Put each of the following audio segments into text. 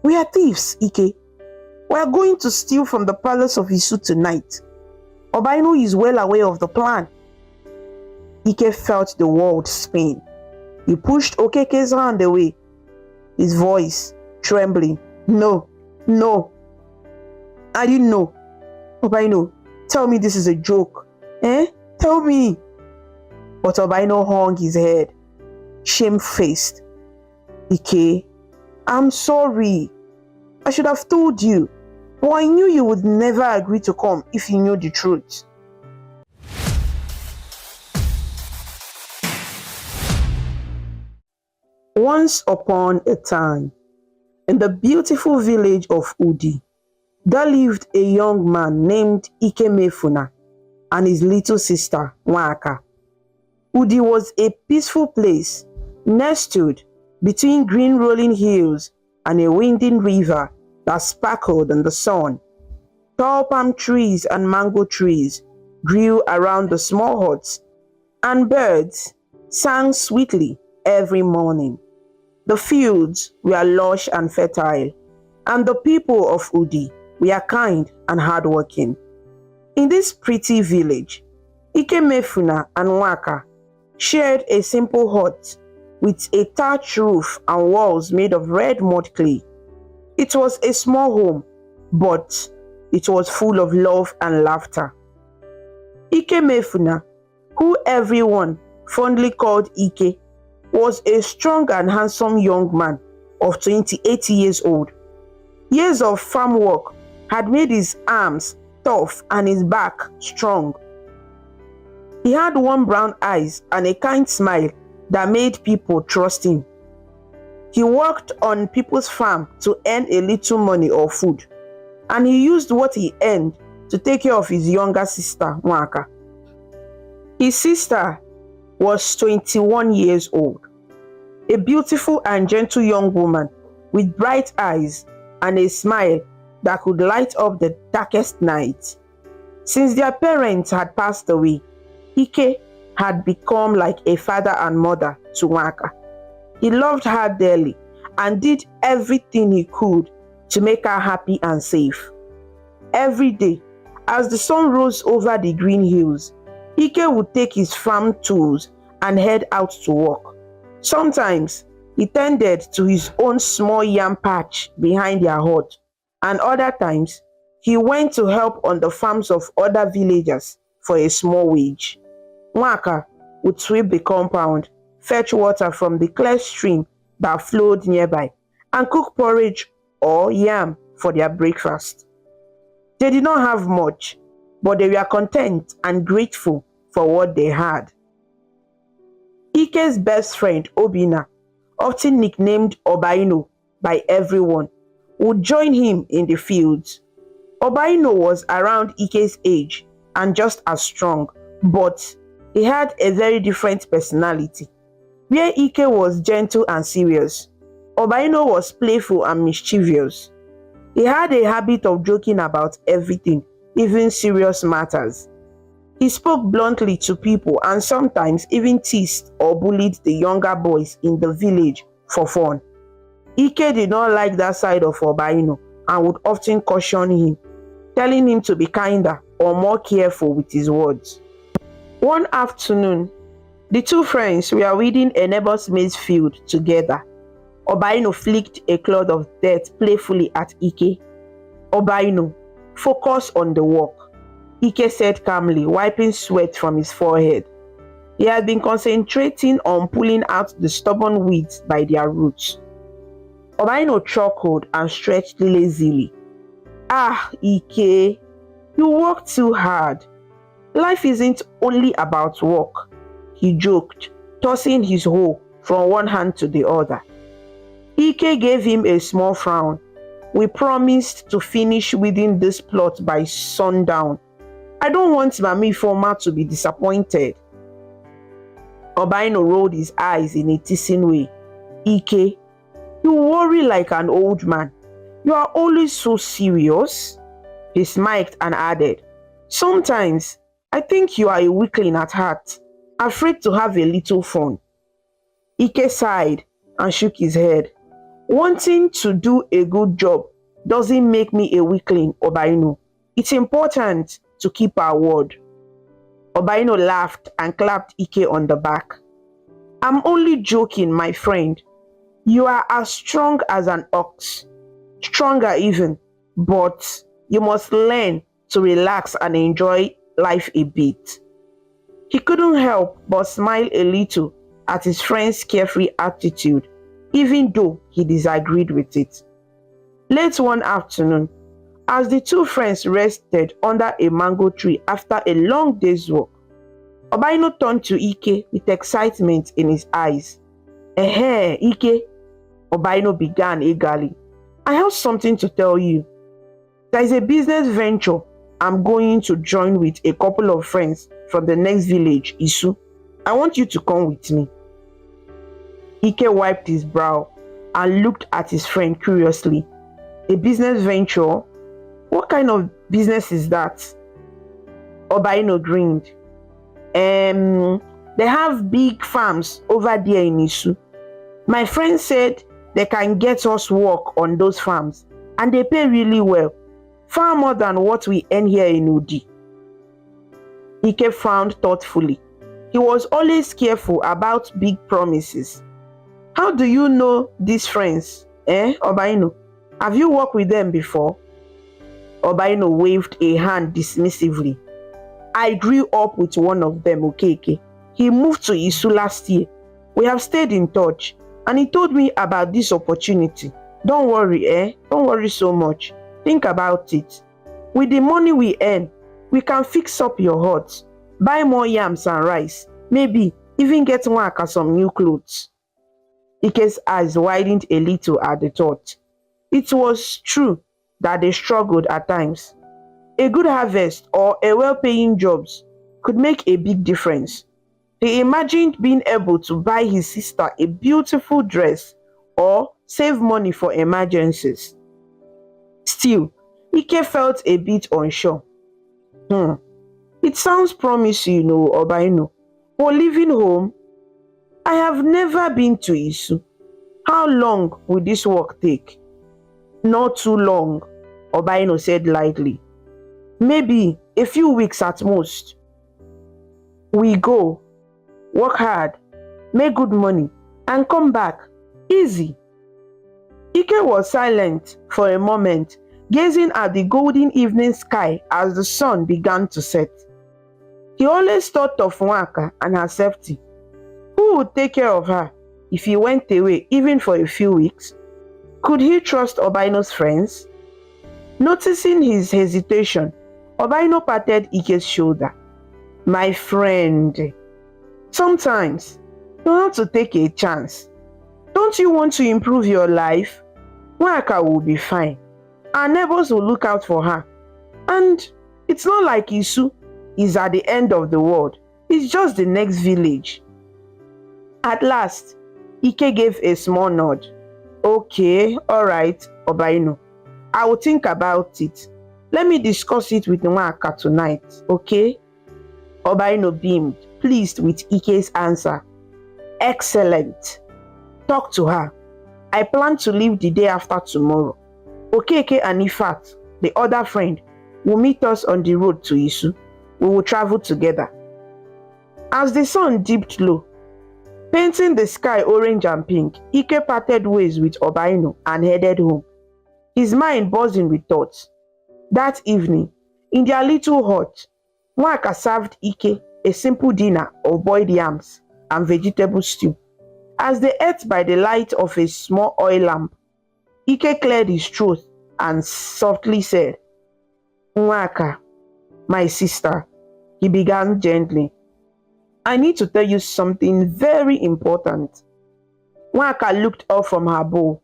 We are thieves, Ike. We are going to steal from the palace of Isu tonight. Obaino is well aware of the plan. Ike felt the world spin. He pushed Okeke's hand away, his voice trembling. No, no. I didn't know. Obaino, tell me this is a joke. Tell me. But Obaino hung his head, shamefaced. Ike, I'm sorry. I should have told you. But I knew you would never agree to come if you knew the truth. Once upon a time, in the beautiful village of Udi, there lived a young man named Ikemefuna and his little sister, Nwaka. Udi was a peaceful place, nestled between green rolling hills and a winding river that sparkled in the sun. Tall palm trees and mango trees grew around the small huts, and birds sang sweetly every morning. The fields were lush and fertile, and the people of Udi were kind and hardworking. In this pretty village, Ikemefuna and Nwaka shared a simple hut with a thatched roof and walls made of red mud clay. It was a small home, but it was full of love and laughter. Ikemefuna, who everyone fondly called Ike, was a strong and handsome young man of 28 years old. Years of farm work had made his arms tough and his back strong. He had warm brown eyes and a kind smile that made people trust him. He worked on people's farm to earn a little money or food, and he used what he earned to take care of his younger sister, Nwaka. His sister was 21 years old, a beautiful and gentle young woman with bright eyes and a smile that could light up the darkest night. Since their parents had passed away, Ike had become like a father and mother to Nwaka. He loved her dearly and did everything he could to make her happy and safe. Every day, as the sun rose over the green hills, Ike would take his farm tools and head out to work. Sometimes, he tended to his own small yam patch behind their hut, and other times, he went to help on the farms of other villagers for a small wage. Nwaka would sweep the compound, fetch water from the clear stream that flowed nearby, and cook porridge or yam for their breakfast. They did not have much, but they were content and grateful for what they had. Ike's best friend, Obina, often nicknamed Obaino by everyone, would join him in the fields. Obaino was around Ike's age and just as strong, but he had a very different personality. Where Ike was gentle and serious, Obaino was playful and mischievous. He had a habit of joking about everything, even serious matters. He spoke bluntly to people and sometimes even teased or bullied the younger boys in the village for fun. Ike did not like that side of Obaino and would often caution him, telling him to be kinder or more careful with his words. One afternoon, the two friends were weeding a neighbor's maize field together. Obaino flicked a cloud of dirt playfully at Ike. Obaino, focus on the work, Ike said calmly, wiping sweat from his forehead. He had been concentrating on pulling out the stubborn weeds by their roots. Obaino chuckled and stretched lazily. Ah, Ike, you work too hard. Life isn't only about work, he joked, tossing his hoe from one hand to the other. Ike gave him a small frown. We promised to finish weeding this plot by sundown. I don't want Mami Ifeoma to be disappointed. Obaino rolled his eyes in a teasing way. Ike, you worry like an old man. You are always so serious. He smiled and added, sometimes I think you are a weakling at heart, afraid to have a little fun. Ike sighed and shook his head. Wanting to do a good job doesn't make me a weakling, Obaino. It's important to keep our word. Obaino laughed and clapped Ike on the back. I'm only joking, my friend. You are as strong as an ox, stronger even, but you must learn to relax and enjoy life a bit. He couldn't help but smile a little at his friend's carefree attitude, even though he disagreed with it. Late one afternoon, as the two friends rested under a mango tree after a long day's work, Obaino turned to Ike with excitement in his eyes. Ike, Obaino began eagerly. I have something to tell you. There is a business venture I'm going to join with a couple of friends from the next village, Isu. I want you to come with me. Ike wiped his brow and looked at his friend curiously. A business venture? What kind of business is that? Obaino grinned. They have big farms over there in Isu. My friend said they can get us work on those farms and they pay really well, far more than what we earn here in Udi. Ike frowned thoughtfully. He was always careful about big promises. How do you know these friends, Obaino? Have you worked with them before? Obaino waved a hand dismissively. I grew up with one of them, Okeke. He moved to Isu last year. We have stayed in touch, and he told me about this opportunity. Don't worry, Don't worry so much. Think about it. With the money we earn, we can fix up your hut, buy more yams and rice, maybe even get Nwaka some new clothes. Ike's eyes widened a little at the thought. It was true that they struggled at times. A good harvest or a well-paying job could make a big difference. He imagined being able to buy his sister a beautiful dress or save money for emergencies. Still, Ike felt a bit unsure. It sounds promising, Obaino. For leaving home, I have never been to Isu. How long will this work take? Not too long, Obaino said lightly. Maybe a few weeks at most. We go, work hard, make good money, and come back. Easy. Ike was silent for a moment, gazing at the golden evening sky as the sun began to set. He always thought of Nwaka and her safety. Who would take care of her if he went away even for a few weeks? Could he trust Obaino's friends? Noticing his hesitation, Obaino patted Ike's shoulder. My friend, sometimes you have to take a chance. Don't you want to improve your life? Nwaka will be fine. Our neighbors will look out for her. And it's not like Isu is at the end of the world. It's just the next village. At last, Ike gave a small nod. Okay, alright, Obaino. I will think about it. Let me discuss it with Nwaka tonight, okay? Obaino beamed, pleased with Ike's answer. Excellent. Talk to her. I plan to leave the day after tomorrow. Okeke and Ifat, the other friend, will meet us on the road to Isu. We will travel together. As the sun dipped low, painting the sky orange and pink, Ike parted ways with Obaino and headed home, his mind buzzing with thoughts. That evening, in their little hut, Nwaka served Ike a simple dinner of boiled yams and vegetable stew. As they ate by the light of a small oil lamp, Ike cleared his throat and softly said, Nwaka, my sister, he began gently. I need to tell you something very important. Nwaka looked up from her bowl,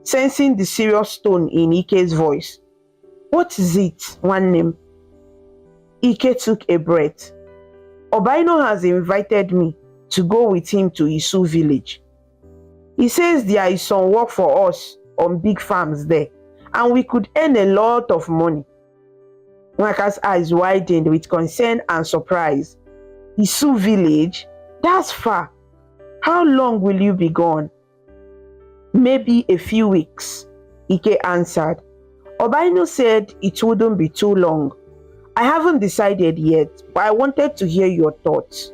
sensing the serious tone in Ike's voice. What is it, one name? Ike took a breath. Obaino has invited me to go with him to Isu village. He says there is some work for us on big farms there, and we could earn a lot of money. Nwaka's eyes widened with concern and surprise. Isu village? That's far. How long will you be gone? Maybe a few weeks, Ike answered. Obaino said it wouldn't be too long. I haven't decided yet, but I wanted to hear your thoughts.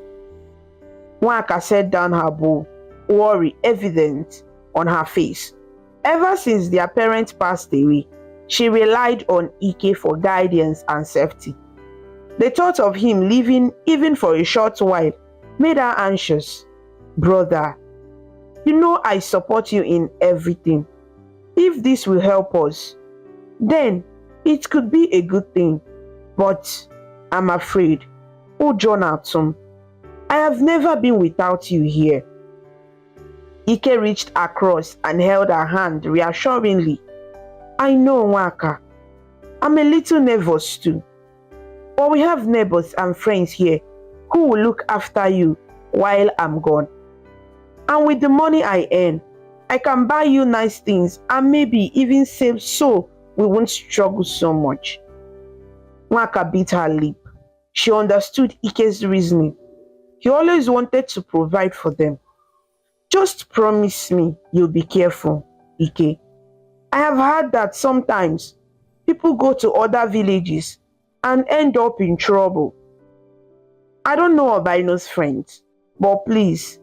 Nwaka set down her bowl, worry evident on her face. Ever since their parents passed away, she relied on Ike for guidance and safety. The thought of him leaving even for a short while made her anxious. Brother, you know I support you in everything. If this will help us, then it could be a good thing. But I'm afraid, oh Jonathan, I have never been without you here. Ike reached across and held her hand reassuringly. I know, Nwaka. I'm a little nervous too. But we have neighbors and friends here who will look after you while I'm gone. And with the money I earn, I can buy you nice things and maybe even save so we won't struggle so much. Nwaka bit her lip. She understood Ike's reasoning. He always wanted to provide for them. Just promise me you'll be careful, Ike. I have heard that sometimes people go to other villages and end up in trouble. I don't know Obaino's friends, but please,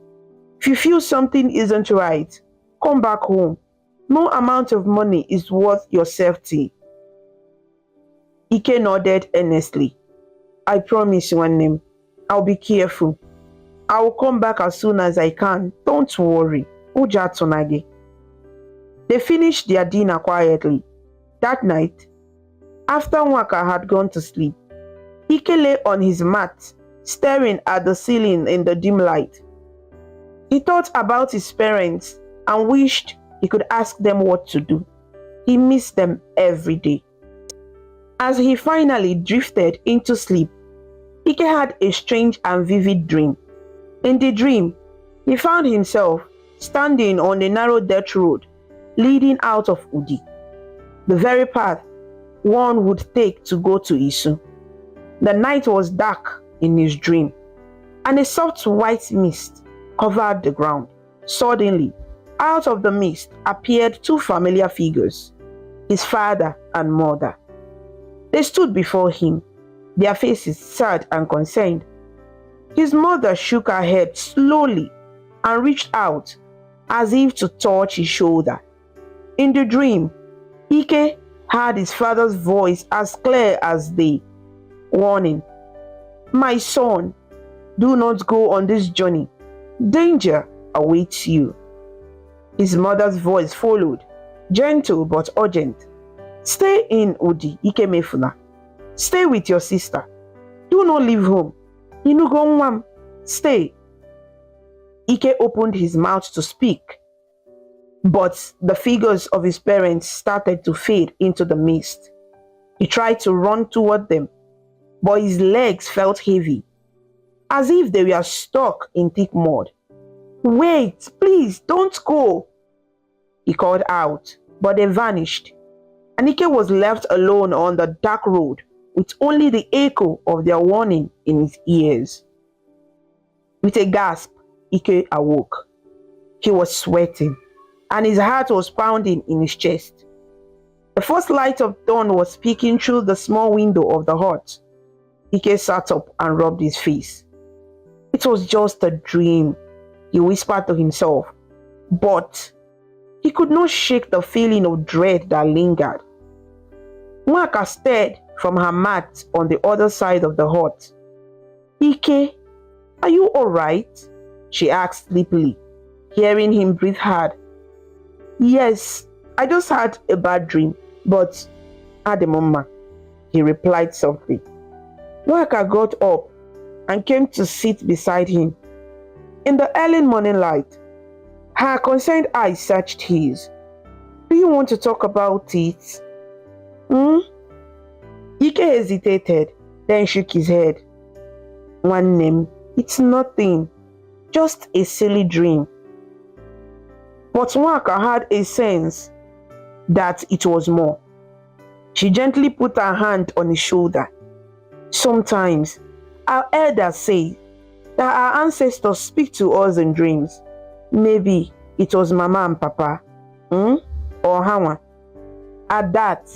if you feel something isn't right, come back home. No amount of money is worth your safety. Ike nodded earnestly. I promise you, name. I'll be careful. I will come back as soon as I can. Don't worry. Uja Tonage. They finished their dinner quietly. That night, after Nwaka had gone to sleep, Ike lay on his mat, staring at the ceiling in the dim light. He thought about his parents and wished he could ask them what to do. He missed them every day. As he finally drifted into sleep, Ike had a strange and vivid dream. In the dream, he found himself standing on a narrow dirt road leading out of Udi, the very path one would take to go to Isu. The night was dark in his dream, and a soft white mist covered the ground. Suddenly, out of the mist appeared two familiar figures, his father and mother. They stood before him, their faces sad and concerned. His mother shook her head slowly and reached out as if to touch his shoulder. In the dream, Ike heard his father's voice as clear as day, warning, "My son, do not go on this journey. Danger awaits you." His mother's voice followed, gentle but urgent. "Stay in Udi, Ikemefuna. Stay with your sister. Do not leave home. Inugongwam, stay." Ike opened his mouth to speak, but the figures of his parents started to fade into the mist. He tried to run toward them, but his legs felt heavy, as if they were stuck in thick mud. "Wait, please, don't go," he called out, but they vanished. And Ike was left alone on the dark road with only the echo of their warning in his ears. With a gasp, Ike awoke. He was sweating, and his heart was pounding in his chest. The first light of dawn was peeking through the small window of the hut. Ike sat up and rubbed his face. It was just a dream, he whispered to himself, but he could not shake the feeling of dread that lingered. Nwaka stared from her mat on the other side of the hut. "Ike, are you alright?" she asked sleepily, hearing him breathe hard. "Yes, I just had a bad dream, but Ademoma," he replied softly. Nwaka got up and came to sit beside him. In the early morning light, her concerned eyes searched his. "Do you want to talk about it?" Ike hesitated, then shook his head. "One name, it's nothing, just a silly dream." But Nwaka had a sense that it was more. She gently put her hand on his shoulder. "Sometimes, our elders say that our ancestors speak to us in dreams. Maybe it was Mama and Papa. Hmm? Or Hawa? At that,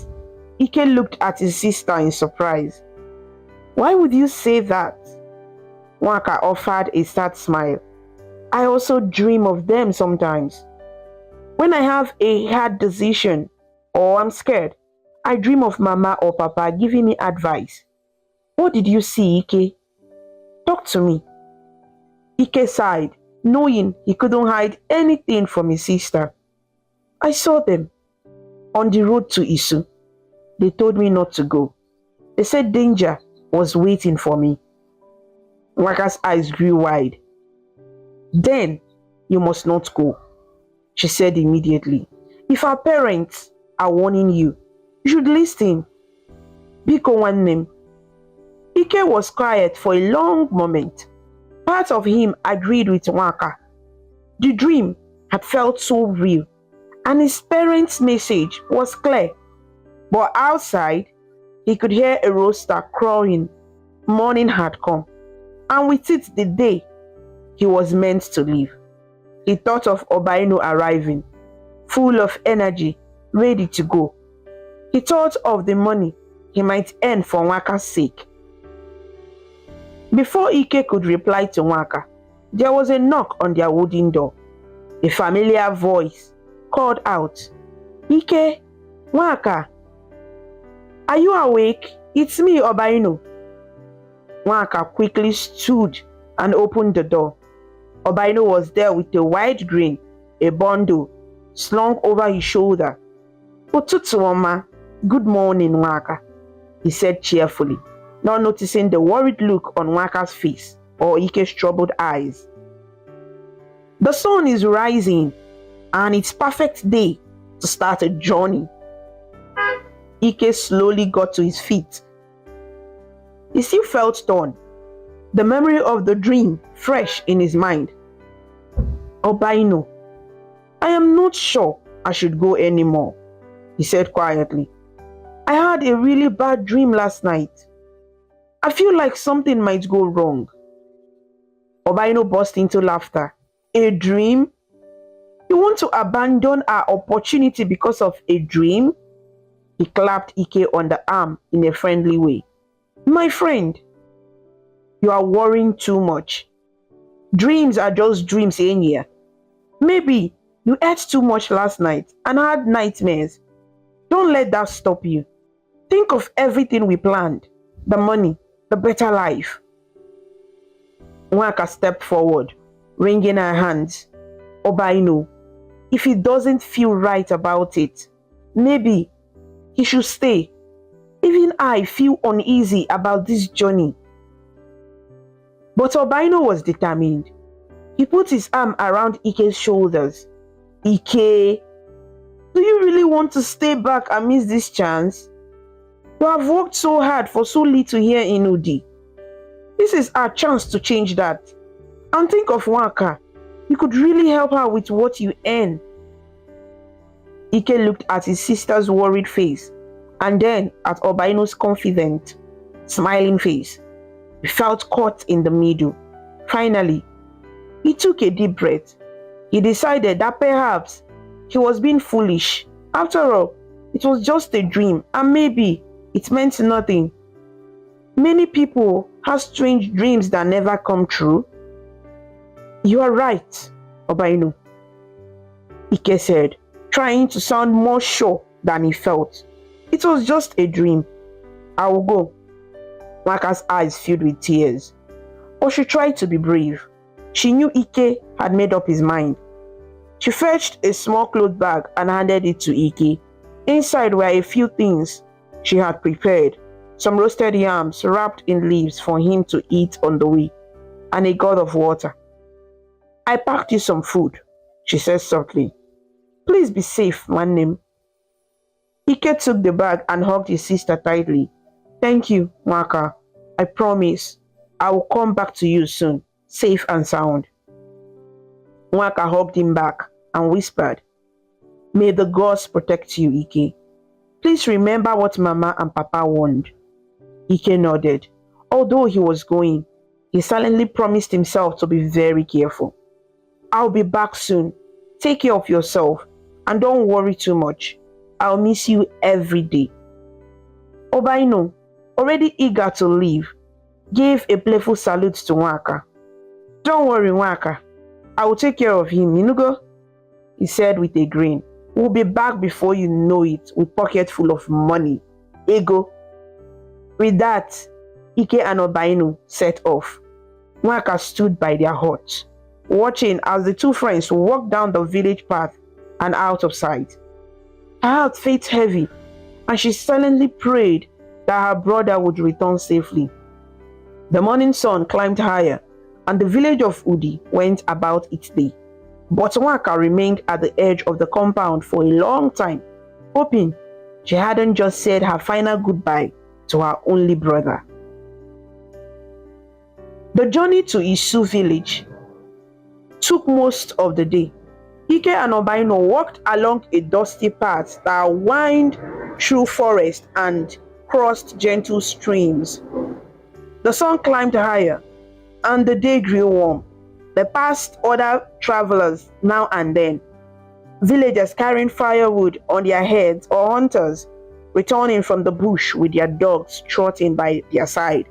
Ike looked at his sister in surprise. Why would you say that? Nwaka offered a sad smile. I also dream of them sometimes. When I have a hard decision or I'm scared, I dream of Mama or Papa giving me advice. What did you see, Ike? Talk to me. Ike sighed, knowing he couldn't hide anything from his sister. I saw them on the road to Isu. They told me not to go. They said danger was waiting for me. Nwaka's eyes grew wide. Then you must not go, she said immediately. If our parents are warning you, you should listen. Biko nwannem. Ike was quiet for a long moment. Part of him agreed with Nwaka. The dream had felt so real, and his parents' message was clear. But outside, he could hear a rooster crowing. Morning had come, and with it the day he was meant to leave. He thought of Obaino arriving, full of energy, ready to go. He thought of the money he might earn for Nwaka's sake. Before Ike could reply to Nwaka, there was a knock on their wooden door. A familiar voice called out, Ike, Nwaka, are you awake? It's me, Obaino. Nwaka quickly stood and opened the door. Obaino was there with a wide grin, a bundle slung over his shoulder. Ututu Oma, good morning, Nwaka, he said cheerfully, not noticing the worried look on Nwaka's face or Ike's troubled eyes. The sun is rising, and it's perfect day to start a journey. Ike slowly got to his feet. He still felt torn, the memory of the dream fresh in his mind. Obaino, I am not sure I should go anymore, he said quietly. I had a really bad dream last night. I feel like something might go wrong. Obaino burst into laughter. A dream? You want to abandon our opportunity because of a dream? He clapped Ike on the arm in a friendly way. My friend, you are worrying too much. Dreams are just dreams, Enya. Maybe you ate too much last night and had nightmares. Don't let that stop you. Think of everything we planned. The money, the better life. Nwaka stepped forward, wringing her hands. Obaino, if he doesn't feel right about it, maybe he should stay. Even I feel uneasy about this journey. But Obaino was determined. He put his arm around Ike's shoulders. Ike, do you really want to stay back and miss this chance? You have worked so hard for so little here in Udi. This is our chance to change that. And think of Nwaka. You could really help her with what you earn. Ike looked at his sister's worried face and then at Obaino's confident, smiling face. He felt caught in the middle. Finally, he took a deep breath. He decided that perhaps he was being foolish. After all, it was just a dream and maybe it meant nothing. Many people have strange dreams that never come true. You are right, Obaino, Ike said, trying to sound more sure than he felt. It was just a dream. I will go. Nwaka's eyes filled with tears. But she tried to be brave. She knew Ike had made up his mind. She fetched a small cloth bag and handed it to Ike. Inside were a few things she had prepared. Some roasted yams wrapped in leaves for him to eat on the way, and a gourd of water. I packed you some food, she said softly. Please be safe, nwannem. Ike took the bag and hugged his sister tightly. Thank you, Nwaka. I promise I will come back to you soon, safe and sound. Nwaka hugged him back and whispered, May the gods protect you, Ike. Please remember what Mama and Papa warned. Ike nodded. Although he was going, he silently promised himself to be very careful. I'll be back soon. Take care of yourself And don't worry too much. I'll miss you every day. Obaino, already eager to leave, gave a playful salute to Nwaka. Don't worry, Nwaka. I will take care of him, Inugo, he said with a grin. We'll be back before you know it with pocket full of money. Ego. With that, Ike and Obaino set off. Nwaka stood by their hut, watching as the two friends walked down the village path and out of sight. Her heart felt heavy, and she silently prayed that her brother would return safely. The morning sun climbed higher, and the village of Udi went about its day. But Nwaka remained at the edge of the compound for a long time, hoping she hadn't just said her final goodbye to her only brother. The journey to Isu village took most of the day. Ike and Obaino walked along a dusty path that wound through forest and crossed gentle streams. The sun climbed higher, and the day grew warm. They passed other travelers now and then, villagers carrying firewood on their heads or hunters returning from the bush with their dogs trotting by their side.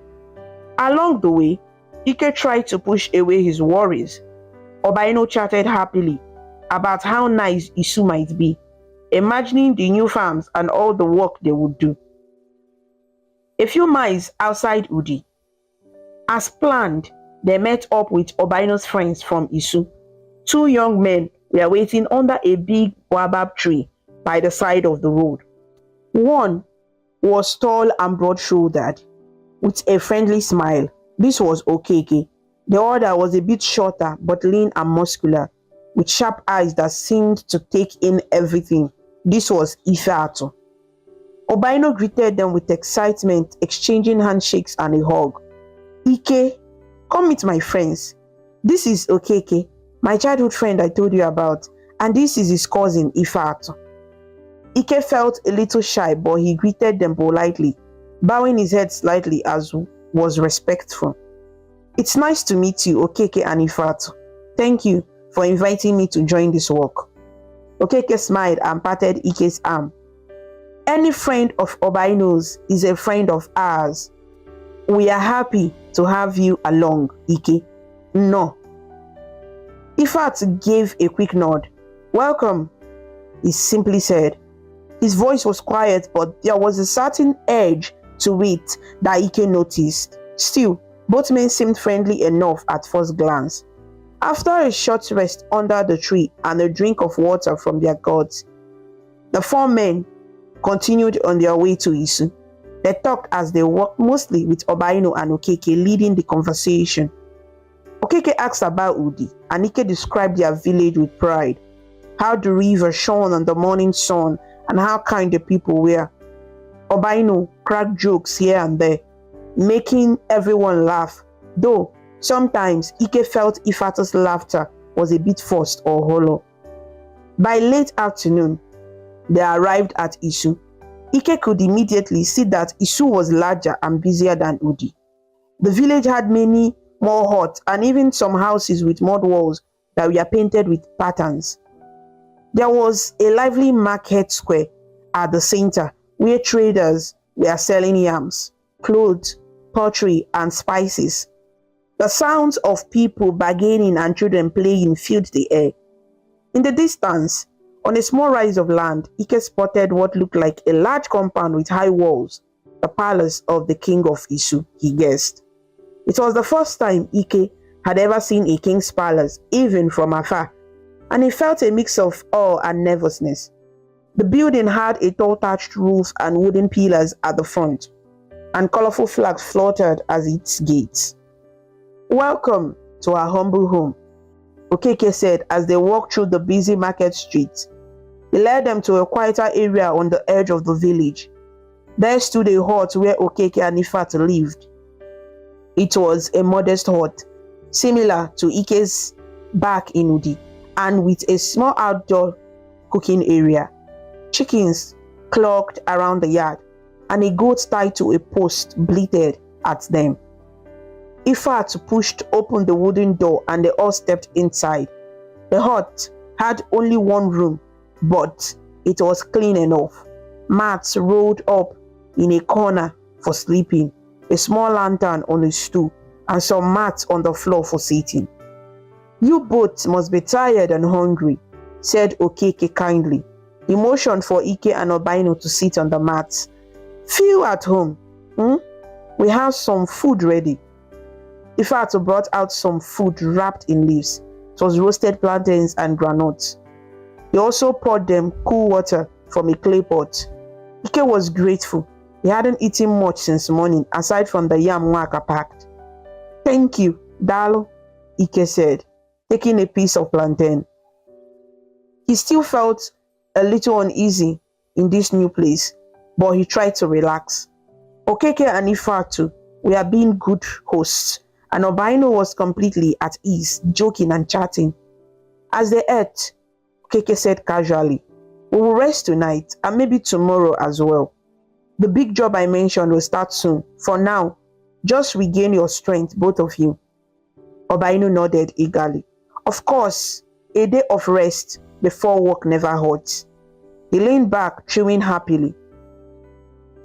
Along the way, Ike tried to push away his worries. Obaino chatted happily about how nice Isu might be, imagining the new farms and all the work they would do. A few miles outside Udi, as planned, they met up with Obaino's friends from Isu. Two young men were waiting under a big baobab tree by the side of the road. One was tall and broad-shouldered, with a friendly smile. This was Okeke. The other was a bit shorter but lean and muscular, with sharp eyes that seemed to take in everything. This was Ifeatu. Obaino greeted them with excitement, exchanging handshakes and a hug. Ike, come meet my friends. This is Okeke, my childhood friend I told you about, and this is his cousin Ifeatu. Ike felt a little shy, but he greeted them politely, bowing his head slightly as was respectful. It's nice to meet you, Okeke and Ifeatu. Thank you for inviting me to join this work. Okeke smiled and patted Ike's arm. Any friend of Obaino's is a friend of ours. We are happy to have you along, Ike. No. Ifeatu gave a quick nod. Welcome, he simply said. His voice was quiet, but there was a certain edge to it that Ike noticed. Still, both men seemed friendly enough at first glance. After a short rest under the tree and a drink of water from their gourds, the four men continued on their way to Isu. They talked as they walked, mostly with Obaino and Okeke leading the conversation. Okeke asked about Udi, and Ike described their village with pride, how the river shone on the morning sun and how kind the people were. Obaino cracked jokes here and there, making everyone laugh, though sometimes Ike felt Ifeatu's laughter was a bit forced or hollow. By late afternoon, they arrived at Isu. Ike could immediately see that Isu was larger and busier than Udi. The village had many more huts and even some houses with mud walls that were painted with patterns. There was a lively market square at the center where traders were selling yams, clothes, pottery, and spices. The sounds of people bargaining and children playing filled the air. In the distance, on a small rise of land, Ike spotted what looked like a large compound with high walls, the palace of the king of Isu, he guessed. It was the first time Ike had ever seen a king's palace, even from afar, and he felt a mix of awe and nervousness. The building had a tall thatched roof and wooden pillars at the front, and colorful flags fluttered at its gates. Welcome to our humble home, Okeke said as they walked through the busy market streets. He led them to a quieter area on the edge of the village. There stood a hut where Okeke and Ifeatu lived. It was a modest hut, similar to Ike's back in Udi, and with a small outdoor cooking area. Chickens clucked around the yard, and a goat tied to a post bleated at them. Ifeatu pushed open the wooden door and they all stepped inside. The hut had only one room, but it was clean enough. Mats rolled up in a corner for sleeping, a small lantern on a stool, and some mats on the floor for sitting. "You both must be tired and hungry," said Okeke kindly. He motioned for Ike and Obaino to sit on the mats. "Feel at home. We have some food ready." Ifeatu brought out some food wrapped in leaves. It was roasted plantains and groundnuts. He also poured them cool water from a clay pot. Ike was grateful. He hadn't eaten much since morning, aside from the yam Nwaka packed. "Thank you, Dalo," Ike said, taking a piece of plantain. He still felt a little uneasy in this new place, but he tried to relax. Okeke and Ifeatu were being good hosts, and Obaino was completely at ease, joking and chatting. As they ate, Okeke said casually, "We will rest tonight and maybe tomorrow as well. The big job I mentioned will start soon. For now, just regain your strength, both of you." Obaino nodded eagerly. Of course, a day of rest before work never hurts. He leaned back, chewing happily.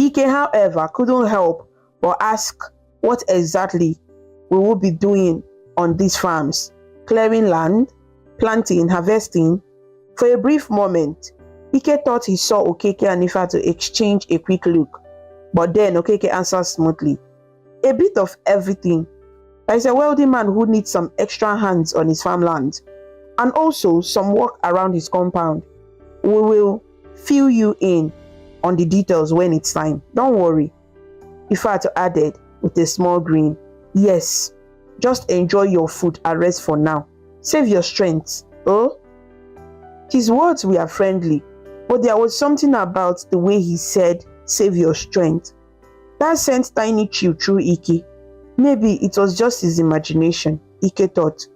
Ike, however, couldn't help but ask what exactly we will be doing on these farms. Clearing land, planting, harvesting. For a brief moment, Ike thought he saw Okeke and Ifeatu exchange a quick look, but then Okeke answered smoothly, "A bit of everything. There is a wealthy man who needs some extra hands on his farmland, and also some work around his compound. We will fill you in on the details when it's time. Don't worry." Ifeatu added with a small grin, "Yes, just enjoy your food and rest for now. Save your strength, oh?" His words were friendly, but there was something about the way he said, "save your strength," that sent tiny chill through Ike. Maybe it was just his imagination, Ike thought.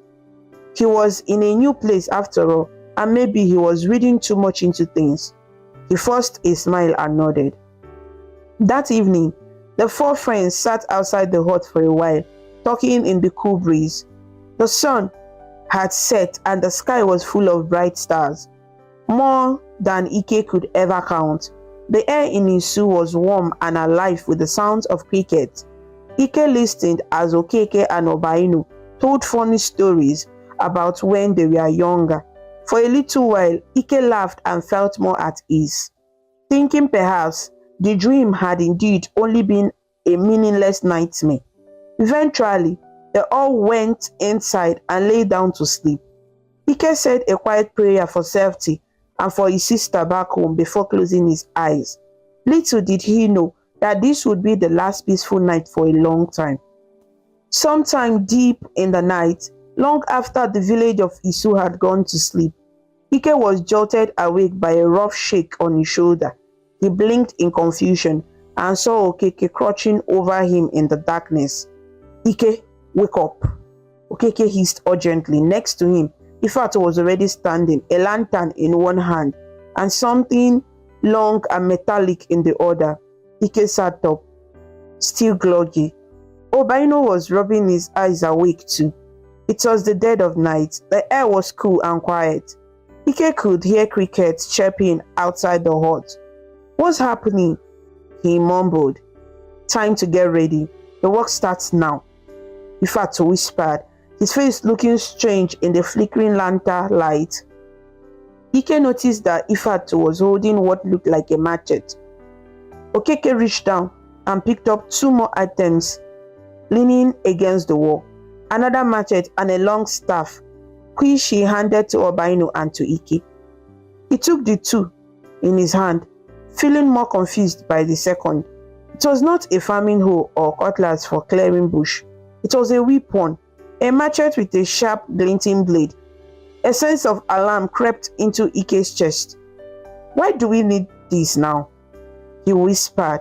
He was in a new place after all, and maybe he was reading too much into things. He forced a smile and nodded. That evening, the four friends sat outside the hut for a while, talking in the cool breeze. The sun had set and the sky was full of bright stars, more than Ike could ever count. The air in Isu was warm and alive with the sounds of cricket. Ike listened as Okeke and Obaino told funny stories about when they were younger. For a little while, Ike laughed and felt more at ease, thinking perhaps the dream had indeed only been a meaningless nightmare. Eventually, they all went inside and lay down to sleep. Ike said a quiet prayer for safety and for his sister back home before closing his eyes. Little did he know that this would be the last peaceful night for a long time. Sometime deep in the night, long after the village of Isu had gone to sleep, Ike was jolted awake by a rough shake on his shoulder. He blinked in confusion and saw Okeke crouching over him in the darkness. "Ike, wake up," Okeke hissed urgently. Next to him, Ifeatu was already standing, a lantern in one hand and something long and metallic in the other. Ike sat up, still groggy. Obaino was rubbing his eyes awake too. It was the dead of night. The air was cool and quiet. Ike could hear crickets chirping outside the hut. "What's happening?" he mumbled. "Time to get ready. The work starts now," Ifeatu whispered, his face looking strange in the flickering lantern light. Ike noticed that Ifeatu was holding what looked like a machete. Okeke reached down and picked up two more items, leaning against the wall. Another machete and a long staff, which he handed to Obaino and to Ike. He took the two in his hand, feeling more confused by the second. It was not a farming hoe or cutlass for clearing bush. It was a weapon, a machete with a sharp, glinting blade. A sense of alarm crept into Ike's chest. "Why do we need this now?" he whispered.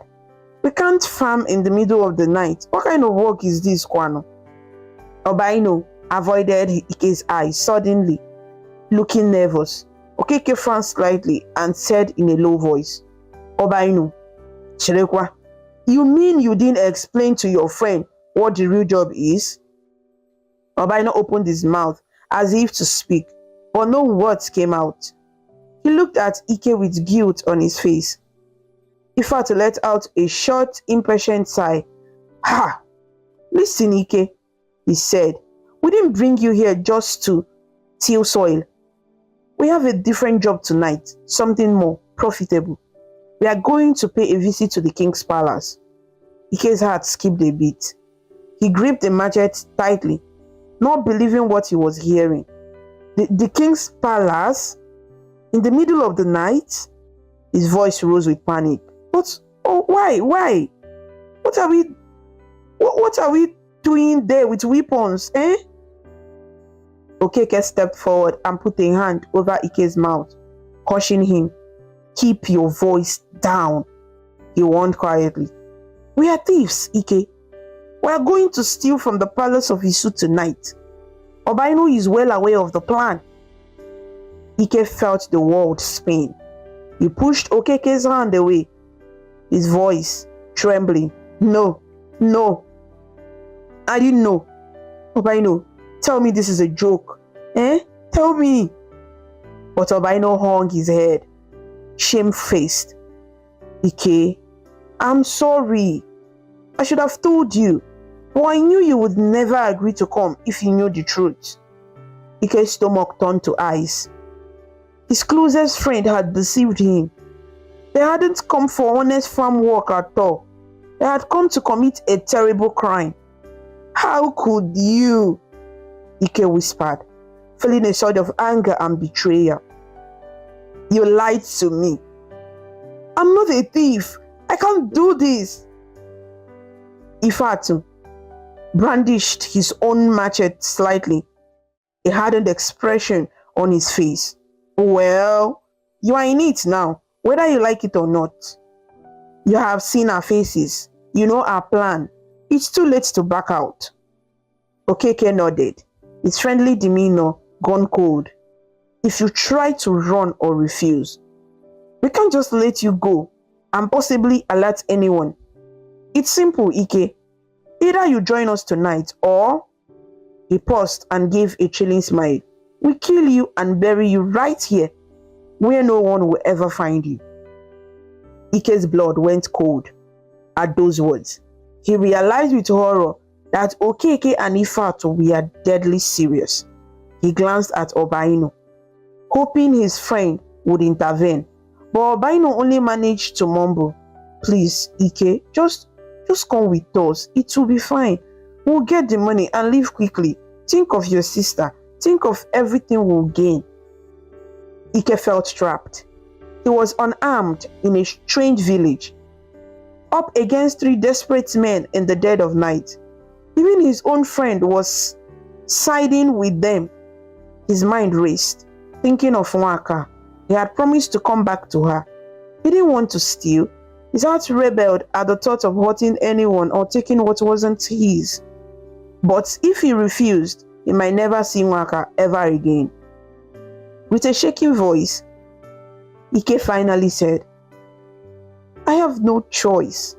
"We can't farm in the middle of the night. What kind of work is this, Kwano?" Obaino avoided Ike's eyes suddenly, looking nervous. Okeke frowned slightly and said in a low voice, "Obaino, Chirekwa, you mean you didn't explain to your friend what the real job is?" Obaino opened his mouth as if to speak, but no words came out. He looked at Ike with guilt on his face. Ifat let out a short, impatient sigh. Ha! Listen, Ike, he said. We didn't bring you here just to till soil. We have a different job tonight, something more profitable. We are going to pay a visit to the king's palace. Ike's heart skipped a beat. He gripped the machete tightly, not believing what he was hearing. The king's palace? In the middle of the night? His voice rose with panic. But oh, why? What are we doing there with weapons, eh? Okeke stepped forward and put a hand over Ike's mouth, cautioning him. Keep your voice down, he warned quietly. We are thieves, Ike. We are going to steal from the palace of Isu tonight. Obainu is well aware of the plan. Ike felt the world spin. He pushed Okeke's hand away, his voice trembling. No. I didn't know. Obainu, tell me this is a joke. Eh? Tell me. But Obainu hung his head, shamefaced. Ike, I'm sorry. I should have told you. But I knew you would never agree to come if you knew the truth. Ike's stomach turned to ice. His closest friend had deceived him. They hadn't come for honest farm work at all. They had come to commit a terrible crime. How could you? Ike whispered, feeling a sort of anger and betrayal. You lied to me. I'm not a thief. I can't do this. Ifatu brandished his own machete slightly, a hardened expression on his face. Well, you are in it now, whether you like it or not. You have seen our faces. You know our plan. It's too late to back out. Okeke nodded, his friendly demeanor gone cold. If you try to run or refuse, we can't just let you go and possibly alert anyone. It's simple, Ike. Either you join us tonight or... He paused and gave a chilling smile. We kill you and bury you right here, where no one will ever find you. Ike's blood went cold at those words. He realized with horror that Okeke and Ifatu were deadly serious. He glanced at Obainu, hoping his friend would intervene. But Obainu only managed to mumble, Please, Ike, just come with us. It will be fine. We'll get the money and leave quickly. Think of your sister. Think of everything we'll gain. Ike felt trapped. He was unarmed in a strange village, up against 3 desperate men in the dead of night. Even his own friend was siding with them. His mind raced, thinking of Nwaka. He had promised to come back to her. He didn't want to steal. His heart rebelled at the thought of hurting anyone or taking what wasn't his. But if he refused, he might never see Nwaka ever again. With a shaking voice, Ike finally said, I have no choice.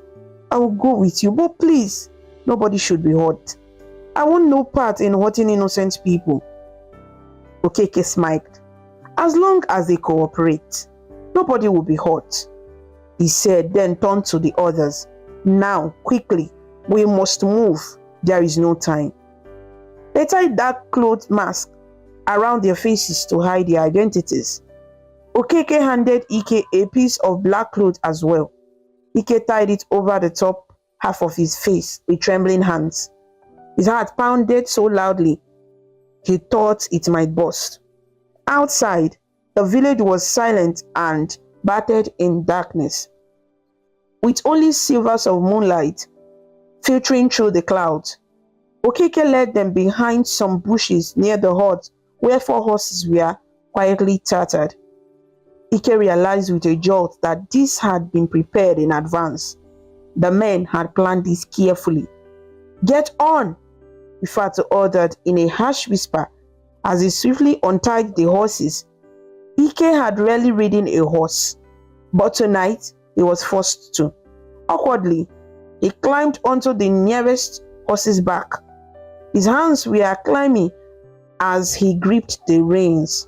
I will go with you, but please, nobody should be hurt. I want no part in hurting innocent people. Okeke smiled. As long as they cooperate, nobody will be hurt, he said, then turned to the others. Now, quickly, we must move. There is no time. They tied dark cloth masks around their faces to hide their identities. Okeke handed Ike a piece of black cloth as well. Ike tied it over the top half of his face with trembling hands. His heart pounded so loudly, he thought it might burst. Outside, the village was silent and bathed in darkness, with only silvers of moonlight filtering through the clouds. Okeke led them behind some bushes near the hut where 4 horses were quietly tethered. Ike realized with a jolt that this had been prepared in advance. The men had planned this carefully. Get on, Ifatu ordered in a harsh whisper as he swiftly untied the horses. Ike had rarely ridden a horse, but tonight he was forced to. Awkwardly, he climbed onto the nearest horse's back. His hands were clammy as he gripped the reins.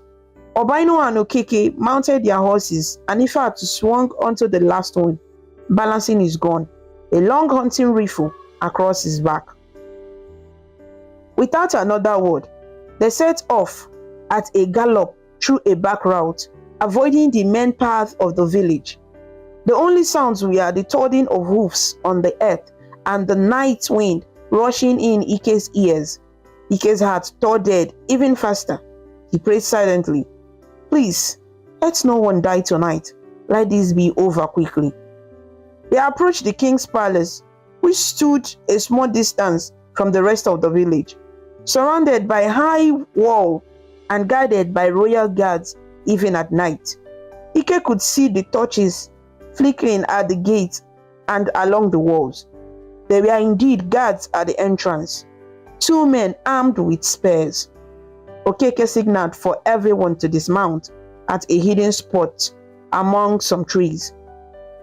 Obainu and Okeke mounted their horses, and Ifat swung onto the last one, balancing his gun, a long hunting rifle, across his back. Without another word, they set off at a gallop through a back route, avoiding the main path of the village. The only sounds were the thudding of hoofs on the earth and the night wind rushing in Ike's ears. Ike's heart thudded even faster. He prayed silently, "Please, let no one die tonight. Let this be over quickly." They approached the king's palace, which stood a small distance from the rest of the village, surrounded by a high wall and guarded by royal guards even at night. Ike could see the torches flickering at the gate and along the walls. There were indeed guards at the entrance, 2 men armed with spears. Okeke signaled for everyone to dismount at a hidden spot among some trees.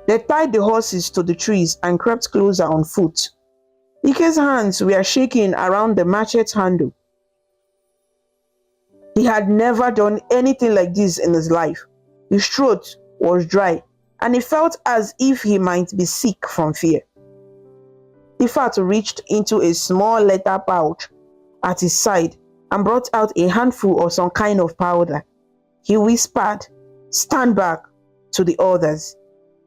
They tied the horses to the trees and crept closer on foot. Ike's hands were shaking around the machete handle. He had never done anything like this in his life. His throat was dry, and he felt as if he might be sick from fear. Ifat reached into a small leather pouch at his side and brought out a handful of some kind of powder. He whispered, "Stand back," to the others.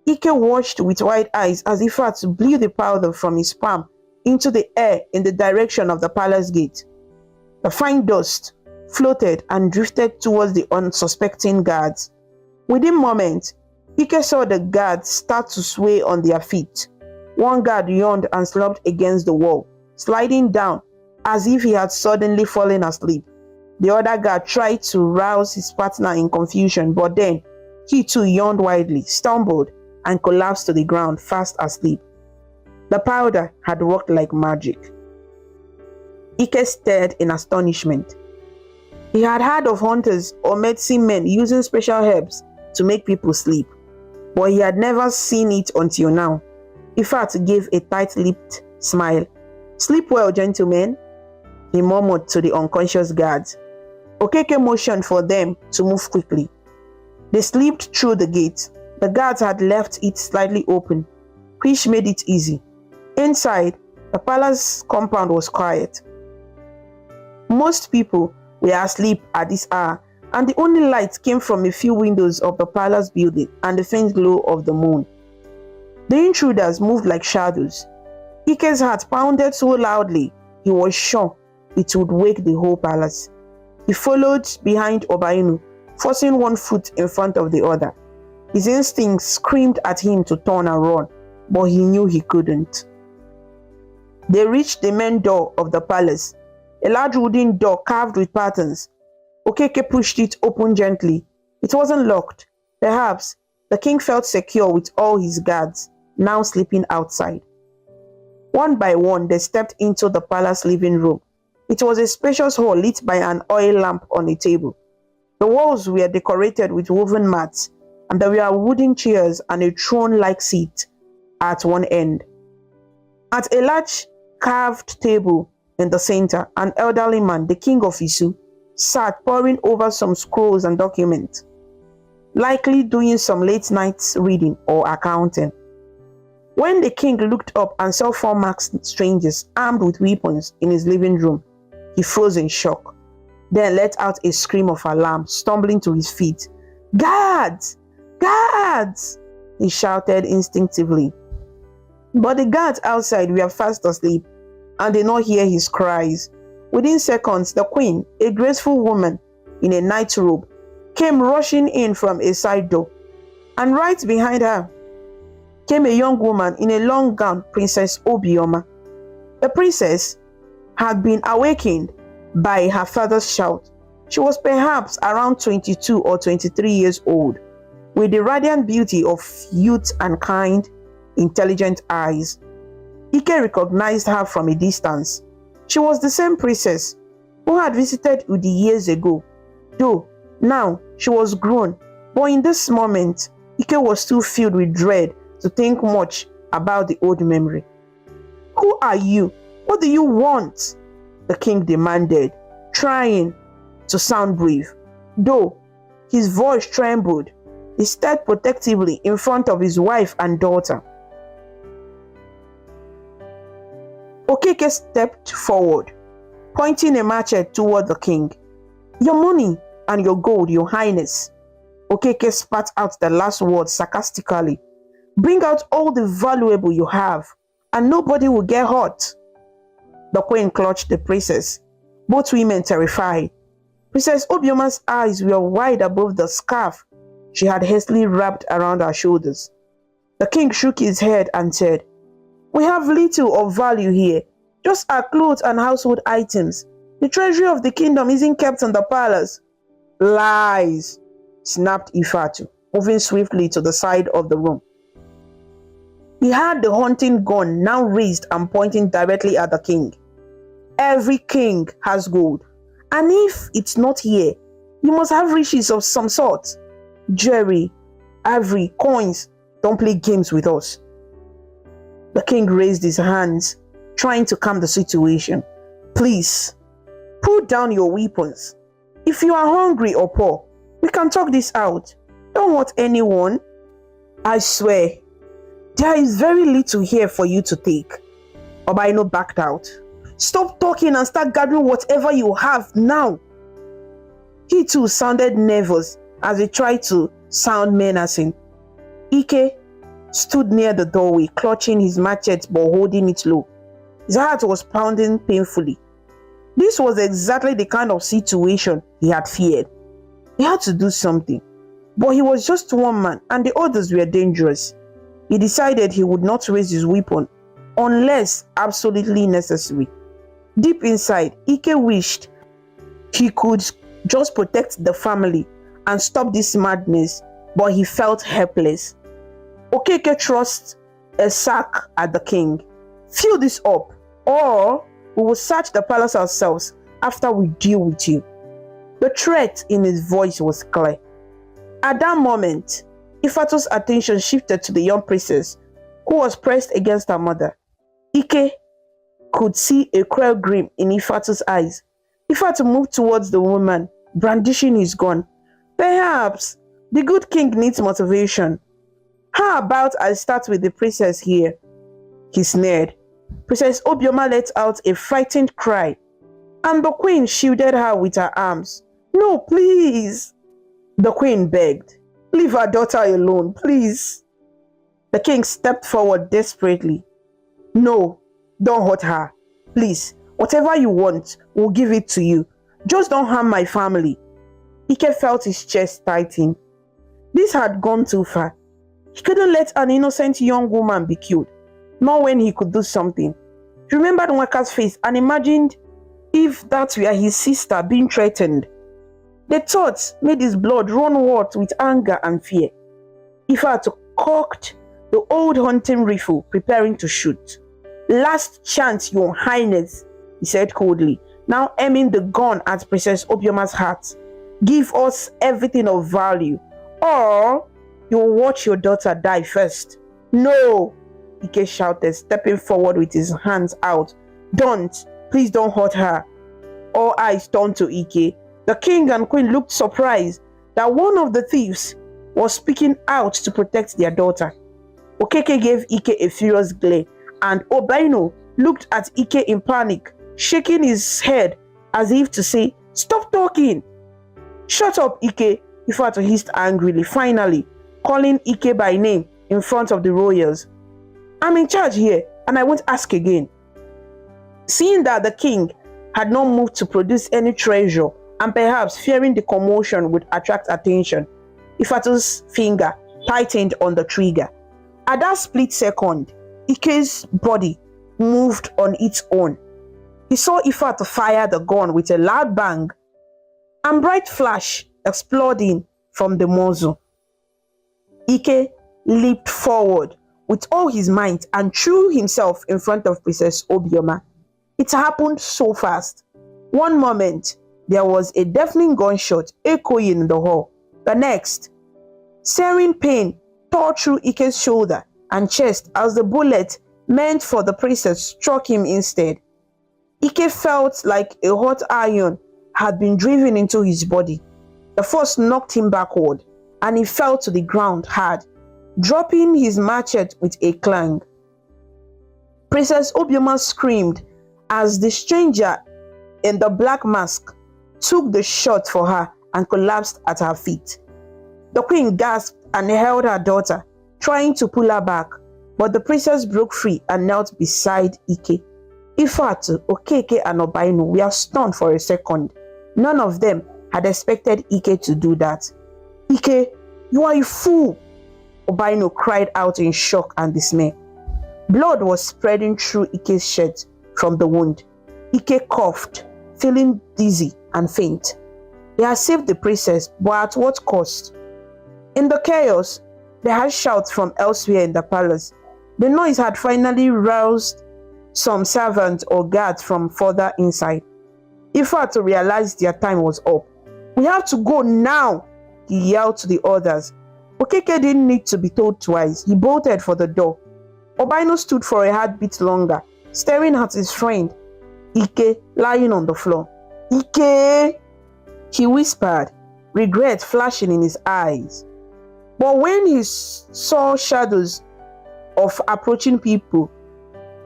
Ike watched with wide eyes as Ifat blew the powder from his palm into the air in the direction of the palace gate. The fine dust floated and drifted towards the unsuspecting guards. Within moments, Ike saw the guards start to sway on their feet. One guard yawned and slumped against the wall, sliding down as if he had suddenly fallen asleep. The other guard tried to rouse his partner in confusion, but then he too yawned widely, stumbled, and collapsed to the ground fast asleep. The powder had worked like magic. Ike stared in astonishment. He had heard of hunters or medicine men using special herbs to make people sleep, but he had never seen it until now. Ifat gave a tight-lipped smile. "Sleep well, gentlemen," he murmured to the unconscious guards. Okeke motioned for them to move quickly. They slipped through the gate. The guards had left it slightly open, which made it easy. Inside, the palace compound was quiet. Most people were asleep at this hour, and the only light came from a few windows of the palace building and the faint glow of the moon. The intruders moved like shadows. Ike's heart pounded so loudly he was sure it would wake the whole palace. He followed behind Obainu, forcing one foot in front of the other. His instincts screamed at him to turn and run, but he knew he couldn't. They reached the main door of the palace, a large wooden door carved with patterns. Okeke pushed it open gently. It wasn't locked. Perhaps the king felt secure with all his guards now sleeping outside. One by one, they stepped into the palace living room. It was a spacious hall lit by an oil lamp on a table. The walls were decorated with woven mats, and there were wooden chairs and a throne-like seat at one end. At a large carved table in the center, an elderly man, the king of Isu, sat poring over some scrolls and documents, likely doing some late-night reading or accounting. When the king looked up and saw 4 masked strangers armed with weapons in his living room, he froze in shock, then let out a scream of alarm, stumbling to his feet. "Guards! Guards!" he shouted instinctively. But the guards outside were fast asleep and did not hear his cries. Within seconds, the queen, a graceful woman in a night robe, came rushing in from a side door, and right behind her came a young woman in a long gown, Princess Obioma. The princess had been awakened by her father's shout. She was perhaps around 22 or 23 years old, with the radiant beauty of youth and kind, intelligent eyes. Ike recognized her from a distance. She was the same princess who had visited Udi years ago, though now she was grown, but in this moment, Ike was too filled with dread to think much about the old memory. "Who are you? What do you want?" the king demanded, trying to sound brave, though His voice trembled. He stepped protectively in front of his wife and daughter. Okeke stepped forward, pointing a machete toward the king. "Your money and your gold, your highness." Okeke spat out the last word sarcastically. "Bring out all the valuable you have, and nobody will get hurt." The queen clutched the princess, both women terrified. Princess Obioma's eyes were wide above the scarf she had hastily wrapped around her shoulders. The king shook his head and said, "We have little of value here, just our clothes and household items. The treasury of the kingdom isn't kept in the palace." "Lies," snapped Ifatu, moving swiftly to the side of the room. He had the hunting gun now raised and pointing directly at the king. "Every king has gold, and if it's not here, you must have riches of some sort. Jewelry, ivory, coins. Don't play games with us." The king raised his hands, trying to calm the situation. "Please, put down your weapons. If you are hungry or poor, we can talk this out. Don't hurt anyone." "I swear, there is very little here for you to take." Obaino backed out. "Stop talking and start gathering whatever you have now." He too sounded nervous as he tried to sound menacing. Ike stood near the doorway, clutching his machete but holding it low. His heart was pounding painfully. This was exactly the kind of situation he had feared. He had to do something, but he was just one man and the others were dangerous. He decided he would not raise his weapon unless absolutely necessary. Deep inside, Ike wished he could just protect the family and stop this madness, but he felt helpless. Okeke thrust a sack at the king. "Fill this up, or we will search the palace ourselves after we deal with you." The threat in his voice was clear. At that moment, Ifatu's attention shifted to the young princess, who was pressed against her mother. Ike could see a cruel grin in Ifatu's eyes. Ifatu moved towards the woman, brandishing his gun. "Perhaps the good king needs motivation. How about I start with the princess here?" He sneered. Princess Obioma let out a frightened cry, and the queen shielded her with her arms. "No, please." The queen begged. "Leave our daughter alone, please." The king stepped forward desperately. "No, don't hurt her. Please, whatever you want, we'll give it to you. Just don't harm my family." Ike felt his chest tighten. This had gone too far. He couldn't let an innocent young woman be killed, not when he could do something. He remembered Nwaka's face and imagined if that were his sister being threatened. The thoughts made his blood run hot with anger and fear. Ifatu cocked the old hunting rifle, preparing to shoot. "Last chance, your highness," he said coldly, now aiming the gun at Princess Obioma's heart. "Give us everything of value, or you'll watch your daughter die first." "No," Ike shouted, stepping forward with his hands out. "Don't. Please don't hurt her." All eyes turned to Ike. The king and queen looked surprised that one of the thieves was speaking out to protect their daughter. Okeke gave Ike a furious glare, and Obaino looked at Ike in panic, shaking his head as if to say, "Stop talking." "Shut up, Ike," Ifatu hissed angrily, finally calling Ike by name in front of the royals. "I'm in charge here, and I won't ask again." Seeing that the king had not moved to produce any treasure, and perhaps fearing the commotion would attract attention, Ifatu's finger tightened on the trigger. At that split second, Ike's body moved on its own. He saw Ifatu fire the gun with a loud bang, and bright flash exploding from the muzzle. Ike leaped forward with all his might and threw himself in front of Princess Obioma. It happened so fast. One moment, there was a deafening gunshot echoing in the hall. The next, searing pain tore through Ike's shoulder and chest as the bullet meant for the princess struck him instead. Ike felt like a hot iron had been driven into his body. The force knocked him backward, and he fell to the ground hard, dropping his machete with a clang. Princess Obioma screamed as the stranger in the black mask took the shot for her and collapsed at her feet. The queen gasped and held her daughter, trying to pull her back, but the princess broke free and knelt beside Ike. Ifatu, Okeke, and Obainu were stunned for a second. None of them had expected Ike to do that. "Ike, you are a fool!" Obainu cried out in shock and dismay. Blood was spreading through Ike's shirt from the wound. Ike coughed, feeling dizzy and faint. He had saved the princess, but at what cost? In the chaos, they had shouts from elsewhere in the palace. The noise had finally roused some servants or guards from further inside. Ifatu realized their time was up. "We have to go now," he yelled to the others. Okeke didn't need to be told twice. He bolted for the door. Obainu stood for a heartbeat longer, staring at his friend, Ike, lying on the floor. "Ike!" he whispered, regret flashing in his eyes. But when he saw shadows of approaching people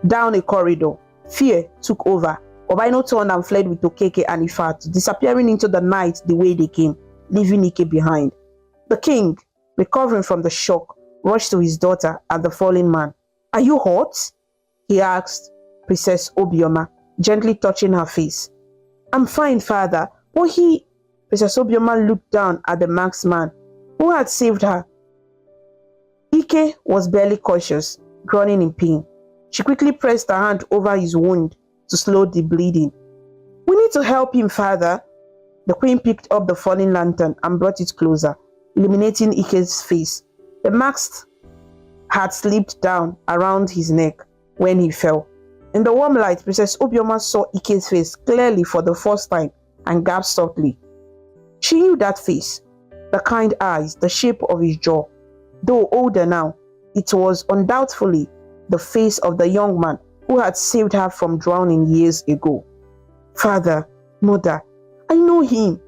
down a corridor, fear took over. Obainu turned and fled with Okeke and Ifatu, disappearing into the night the way they came, leaving Ike behind. The king, recovering from the shock, rushed to his daughter and the fallen man. "Are you hurt?" he asked Princess Obioma, gently touching her face. "I'm fine, father." But Princess Obioma looked down at the masked man who had saved her. Ike was barely conscious, groaning in pain. She quickly pressed her hand over his wound to slow the bleeding. "We need to help him, father." The queen picked up the fallen lantern and brought it closer, illuminating Ike's face. The mask had slipped down around his neck when he fell. In the warm light, Princess Obioma saw Ike's face clearly for the first time and gasped softly. She knew that face, the kind eyes, the shape of his jaw. Though older now, it was undoubtedly the face of the young man who had saved her from drowning years ago. "Father, mother, I know him,"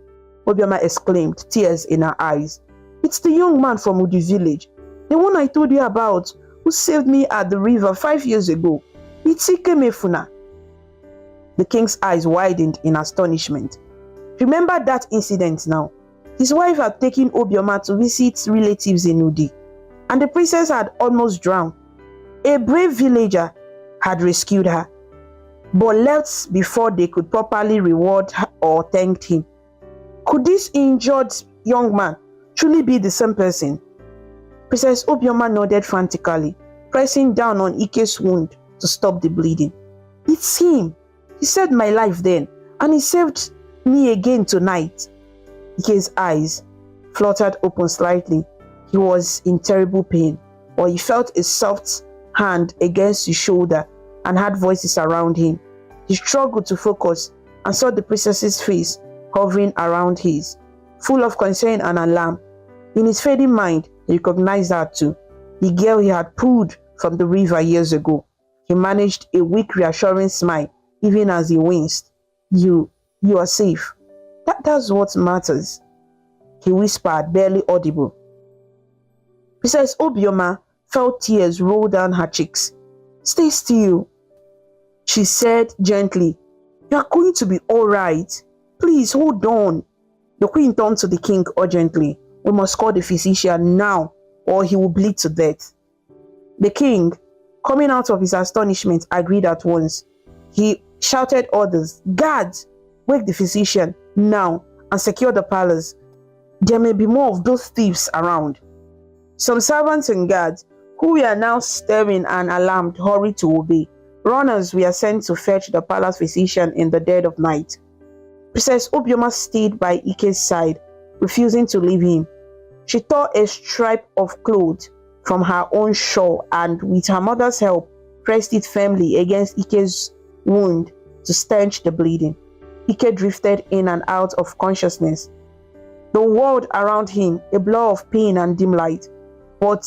Obioma exclaimed, tears in her eyes. "It's the young man from Udi village, the one I told you about, who saved me at the river 5 years ago. It's Ikemefuna." The king's eyes widened in astonishment. Remember that incident now. His wife had taken Obioma to visit relatives in Udi, and the princess had almost drowned. A brave villager had rescued her, but left before they could properly reward her or thank him. Could this injured young man truly be the same person? Princess Obioma nodded frantically, pressing down on Ike's wound to stop the bleeding. "It's him. He saved my life then, and he saved me again tonight." Ike's eyes fluttered open slightly. He was in terrible pain, but he felt a soft hand against his shoulder and heard voices around him. He struggled to focus and saw the princess's face hovering around his, full of concern and alarm. In his fading mind, he recognized her too, the girl he had pulled from the river years ago. He managed a weak, reassuring smile, even as he winced. You are safe. That's what matters," he whispered, barely audible. Princess Obioma felt tears roll down her cheeks. "Stay still," she said gently. "You are going to be all right. Please hold on." The queen turned to the king urgently. "We must call the physician now, or he will bleed to death." The king, coming out of his astonishment, agreed at once. He shouted orders. "Guards, wake the physician now and secure the palace. There may be more of those thieves around." Some servants and guards, who were now staring and alarmed, hurried to obey. Runners were sent to fetch the palace physician in the dead of night. Princess Obioma stayed by Ike's side, refusing to leave him. She tore a stripe of cloth from her own shawl and, with her mother's help, pressed it firmly against Ike's wound to stanch the bleeding. Ike drifted in and out of consciousness, the world around him a blur of pain and dim light. But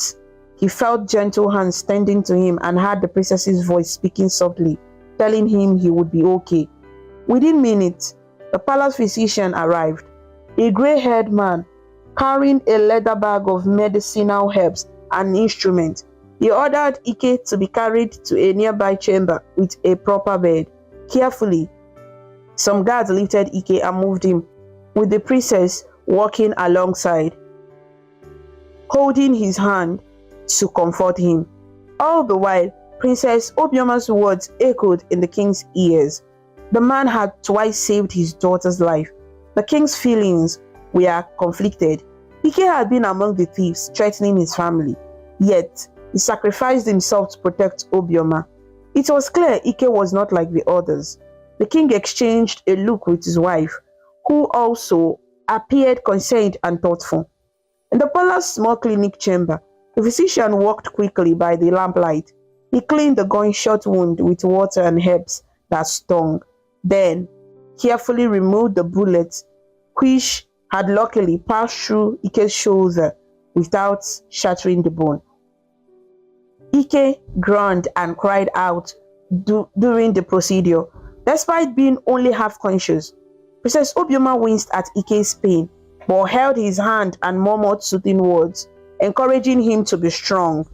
he felt gentle hands tending to him and heard the princess's voice speaking softly, telling him he would be okay. Within minutes, the palace physician arrived. a grey-haired man carrying a leather bag of medicinal herbs and instruments. He ordered Ike to be carried to a nearby chamber with a proper bed. Carefully, some guards lifted Ike and moved him, with the princess walking alongside, holding his hand to comfort him. All the while, Princess Obioma's words echoed in the king's ears. The man had twice saved his daughter's life. The king's feelings were conflicted. Ike had been among the thieves threatening his family, yet he sacrificed himself to protect Obioma. It was clear Ike was not like the others. The king exchanged a look with his wife, who also appeared concerned and thoughtful. In the palace small clinic chamber, the physician walked quickly by the lamplight. He cleaned the gunshot wound with water and herbs that stung, then carefully removed the bullets, which had luckily passed through Ike's shoulder without shattering the bone. Ike groaned and cried out during the procedure. Despite being only half conscious, Princess Obioma winced at Ike's pain, but held his hand and murmured soothing words, encouraging him to be strong.